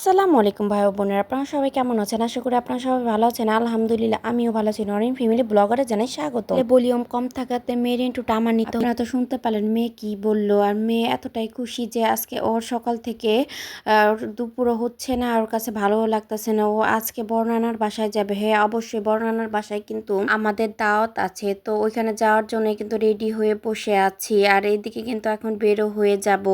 আসসালামু আলাইকুম ভাই ও বোনেরা, আপনারা সবাই কেমন আছেন? আশা করি আপনারা সবাই ভালো আছেন। আলহামদুলিল্লাহ আমিও ভালো আছি। নরিন ফ্যামিলি ব্লগারে জানাই স্বাগত। ভলিউম কম থাকাতে মেয়ের একটু টামানিত, আপনারা তো শুনতে পেলেন মেয়ে কি বললো। আর মেয়ে এতটাই খুশি যে আজকে ওর সকাল থেকে দুপুরও হচ্ছে না, ওর কাছে ভালো লাগতেছে না। ও আজকে বর্ণানার বাসায় যাবে। হ্যাঁ, অবশ্যই বর্ণানার বাসায় কিন্তু আমাদের দাওয়াত আছে, তো ওইখানে যাওয়ার জন্য কিন্তু রেডি হয়ে বসে আছি। আর এইদিকে কিন্তু এখন বেরো হয়ে যাব।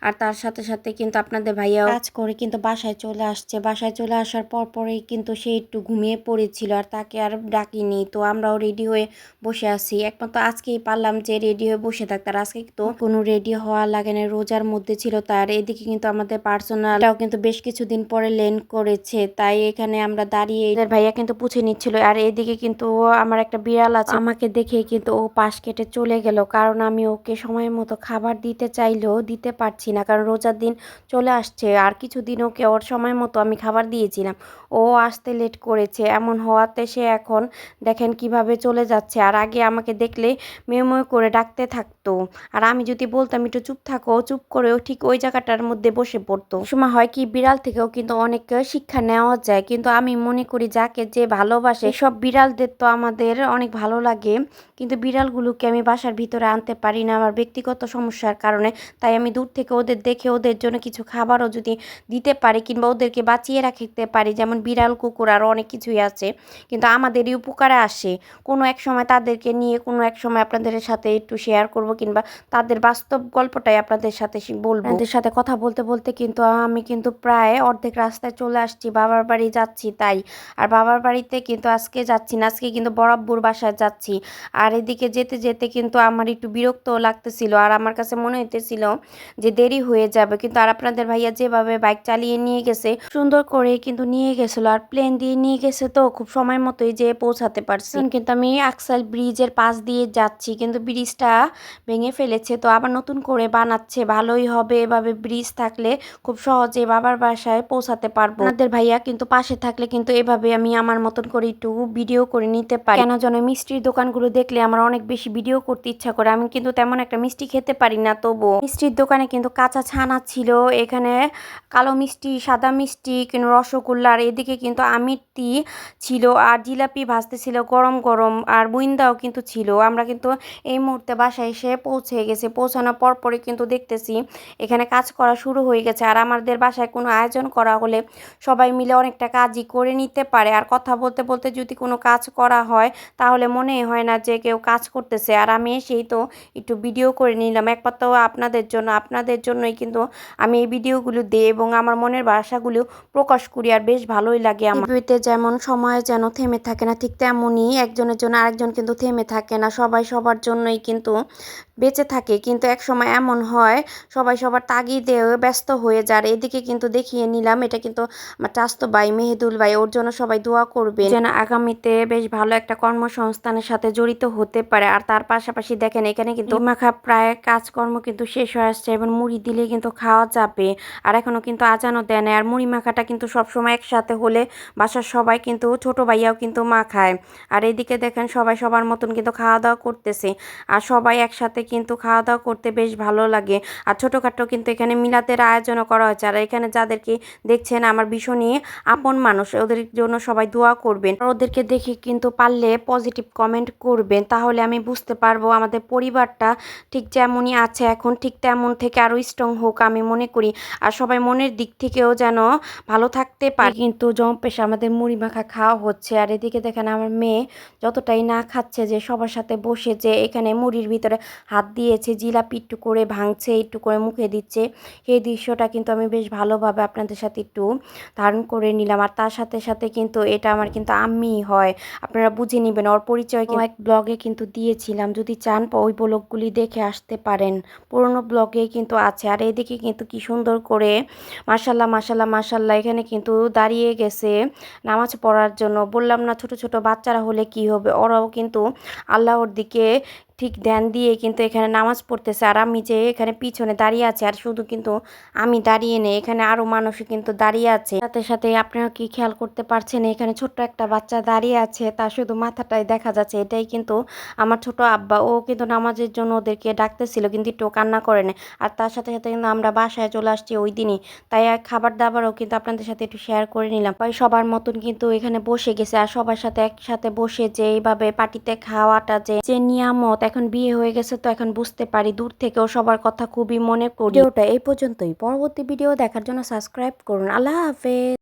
আর তার সাথে সাথে কিন্তু আপনাদের ভাইয়া কাজ করে কিন্তু বাসায় চলে আসছে। বাসায় চলে আসার পরেই কিন্তু সে একটু ঘুমিয়ে পড়েছিল, আর তাকে আর ডাকিনি। তো আমরাও রেডি হয়ে বসে আছি। একমাত্র আজকেই পারলাম যে রেডি হয়ে বসে থাকতে। আর আজকে তো কোনো রেডি হওয়া লাগে না, রোজার মধ্যে ছিল। তার এদিকে কিন্তু আমাদের পার্সোনালটাও কিন্তু বেশ কিছুদিন পরে লেন করেছে, তাই এখানে আমরা দাঁড়িয়ে ভাইয়া কিন্তু পুছে নিচ্ছিল। আর এদিকে কিন্তু আমার একটা বিড়াল আছে, আমাকে দেখেই কিন্তু ও পাশ কেটে চলে গেল, কারণ আমি ওকে সময় মতো খাবার দিতে চাইলেও দিতে পারছি না, কারণ রোজার দিন চলে আসছে। আর কিছুদিন ওকে ওর সময় মতো আমি খাবার দিয়েছিলাম, ও আসতে লেট করেছে। এমন হওয়াতে সে এখন দেখেন কিভাবে চলে যাচ্ছে। আর আগে আমাকে দেখলে মেয়ে করে ডাকতে থাকতো, আর আমি যদি বলতাম একটু চুপ থাকো, চুপ করেও ঠিক ওই জায়গাটার মধ্যে বসে পড়তো। সময় হয় কি, বিড়াল থেকেও কিন্তু অনেক শিক্ষা নেওয়া যায়। কিন্তু আমি মনে করি যাকে যে ভালোবাসে, সব বিড়ালদের তো আমাদের অনেক ভালো লাগে, কিন্তু বিড়ালগুলোকে আমি বাসার ভিতরে আনতে পারি না আমার ব্যক্তিগত সমস্যার কারণে। তাই আমি দূর থেকে ওদের দেখে ওদের জন্য কিছু খাবারও যদি দিতে পারি কিংবা ওদেরকে বাঁচিয়ে রাখতে পারি, যেমন বিড়াল, কুকুর, আরও অনেক কিছুই আছে, কিন্তু আমাদেরই উপকারে আসে। কোনো এক সময় তাদেরকে নিয়ে কোনো এক সময় আপনাদের সাথে একটু শেয়ার করব, কিংবা তাদের বাস্তব গল্পটাই আপনাদের সাথে বলবো। আপনাদের সাথে কথা বলতে বলতে কিন্তু আমি কিন্তু প্রায় অর্ধেক রাস্তায় চলে আসছি, বাবার বাড়ি যাচ্ছি তাই। আর বাবার বাড়িতে কিন্তু আজকে যাচ্ছি না, আজকে কিন্তু বরাব্বুর বাসায় যাচ্ছি। আর এদিকে যেতে যেতে কিন্তু আমার একটু বিরক্ত লাগতেছিল, আর আমার কাছে মনে হইতেছিল যে দেরি হয়ে যাবে। কিন্তু আর আপনাদের ভাইয়া যেভাবে বাইক চালিয়ে নিয়ে গেছে, সুন্দর করে কিন্তু নিয়ে গেছিল, আর প্লেন দিয়ে নিয়ে গেছে, তো খুব সময় মতোই যে পৌঁছাতে পারছি। কিন্তু আমি আকসাল ব্রিজের পাশ দিয়ে যাচ্ছি, কিন্তু ব্রিজটা ভেঙে ফেলেছে, তো আবার নতুন করে বানাচ্ছে। ভালোই হবে, এভাবে ব্রিজ থাকলে খুব সহজে বাবার বাসায় পৌঁছাতে পারবো। আপনাদের ভাইয়া কিন্তু পাশে থাকলে কিন্তু এভাবে আমি আমার মতন করে একটু ভিডিও করে নিতে পারি। কেন যেন মিষ্টির দোকানগুলো দেখলে আমার অনেক বেশি ভিডিও করতে ইচ্ছা করে। আমি কিন্তু তেমন একটা মিষ্টি খেতে পারি না, তবু মিষ্টির দোকানে কিন্তু কাঁচা ছানা ছিল, এখানে কালো মিষ্টি, সাদা মিষ্টি, কিন্তু রসগোল্লা, আর এদিকে কিন্তু আমিরটি ছিল, আর জিলাপি ভাজতে ছিল গরম গরম, আর বুইন্দাও কিন্তু ছিল। আমরা কিন্তু এই মুহূর্তে বাসায় এসে পৌঁছে গেছি। পৌঁছানোর পরই কিন্তু দেখতেছি এখানে কাজ করা শুরু হয়ে গেছে। আর আমাদের বাসায় কোনো আয়োজন করা হলে সবাই মিলে অনেকটা কাজই করে নিতে পারে। আর কথা বলতে বলতে যদি কোনো কাজ করা হয়, তাহলে মনেই হয় না যে কেউ কাজ করতেছে। আর আমি এসেই তো একটু ভিডিও করে নিলাম, একমাত্র আপনাদের জন্যই কিন্তু আমি এই ভিডিওগুলো দিই এবং আমার মনের ভাষাগুলো প্রকাশ করি। আর বেশ ভালোই লাগে আমার। পৃথিবীতে যেমন সময় যেন থেমে থাকে না, ঠিক তেমনই একজনের জন্য আরেকজন কিন্তু থেমে থাকে না। সবাই সবার জন্যই কিন্তু বেঁচে থাকে, কিন্তু এক সময় এমন হয় সবাই সবার তাগিদে ব্যস্ত হয়ে যায়। এদিকে কিন্তু দেখিয়ে নিলাম, এটা কিন্তু আমার চাস্তো ভাই মেহেদুল ভাই, ওর জন্য সবাই দোয়া করবেন যেন আগামীতে বেশ ভালো একটা কর্মসংস্থানের সাথে জড়িত হতে পারে। আর তার পাশাপাশি দেখেন এখানে কিন্তু মাখা প্রায় কাজকর্ম কিন্তু শেষ হয়ে আসছে, এবং মুড়ি দিলে কিন্তু খাওয়া যাবে। আর এখনো কিন্তু আজানও দেয় না। আর মুড়ি মাখাটা কিন্তু সবসময় একসাথে হলে বাসার সবাই কিন্তু, ছোট ভাইয়াও কিন্তু মাখায়। আর এদিকে দেখেন সবাই সবার মতন কিন্তু খাওয়া দাওয়া করতেছে, আর সবাই একসাথে কিন্তু খাওয়া দাওয়া করতে বেশ ভালো লাগে। আর ছোটোখাটো কিন্তু এখানে মিলাদের আয়োজনও করা হয়েছে। আর এখানে যাদেরকে দেখছেন আমার ভীষণই আপন মানুষ, ওদের জন্য সবাই দোয়া করবেন। আর ওদেরকে দেখে কিন্তু পারলে পজিটিভ কমেন্ট করবেন, তাহলে আমি বুঝতে পারবো আমাদের পরিবারটা ঠিক যেমনই আছে এখন, ঠিক তেমন থেকে আরও স্ট্রং হোক আমি মনে করি। আর সবাই মনের দিক থেকেও যেন ভালো থাকতে পারে। কিন্তু জম্পেশ আমাদের মুড়ি মাখা খাওয়া হচ্ছে। আর এদিকে দেখেন আমার মেয়ে যতটাই না খাচ্ছে, যে সবার সাথে বসে যে এখানে মুড়ির ভিতরে হাত দিয়েছে, জিলাপি একটু করে ভাঙছে, একটু করে মুখে দিচ্ছে, সেই দৃশ্যটা কিন্তু আমি বেশ ভালোভাবে আপনাদের সাথে একটু ধারণ করে নিলাম। আর তার সাথে সাথে কিন্তু এটা আমার কিন্তু আম্মি হয়, আপনারা বুঝে নেবেন। ওর পরিচয় এক ব্লগে কিন্তু দিয়েছিলাম, যদি চান ওই ব্লগগুলি দেখে আসতে পারেন, পুরোনো ব্লগে কিন্তু আছে। আর এদিকে কিন্তু কি সুন্দর করে মাশাল্লাহ মাশাল্লাহ মাশাল্লাহ এখানে কিন্তু দাঁড়িয়ে গেছে নামাজ পড়ার জন্য। বললাম না, ছোট ছোট বাচ্চারা হলে কি হবে, ওরাও কিন্তু আল্লাহর দিকে ঠিক ধ্যান দিয়ে কিন্তু এখানে নামাজ পড়তেছে। আর আমি যে এখানে পিছনে দাঁড়িয়ে আছি, আর শুধু কিন্তু আমি দাঁড়িয়ে নেই, এখানে আরো মানুষও কিন্তু দাঁড়িয়ে আছে। সাথে সাথে আপনারা কি খেয়াল করতে পারছেন, এখানে ছোট্ট একটা বাচ্চা দাঁড়িয়ে আছে, তার শুধু মাথাটাই দেখা যাচ্ছে। এটাই কিন্তু আমার ছোট আব্বা, ও কিন্তু নামাজের জন্য ওদেরকে ডাকতেছিল, কিন্তু একটু কান্না করে নেয়। আর তার সাথে সাথে কিন্তু আমরা বাসায় চলে আসছি ওই দিনই, তাই আর খাবার দাবারও কিন্তু আপনাদের সাথে একটু শেয়ার করে নিলাম। তাই সবার মতন কিন্তু এখানে বসে গেছে, আর সবার সাথে একসাথে বসে যে এইভাবে পার্টিতে খাওয়াটা যে যে নিয়ামত, এখন বিয়ে হয়ে গেছে তো এখন বুঝতে পারি, দূর থেকেও সবার কথা খুবই মনে করি। ভিডিওটা এই পর্যন্তই, পরবর্তী ভিডিও দেখার জন্য সাবস্ক্রাইব করুন। আল্লাহ হাফেজ।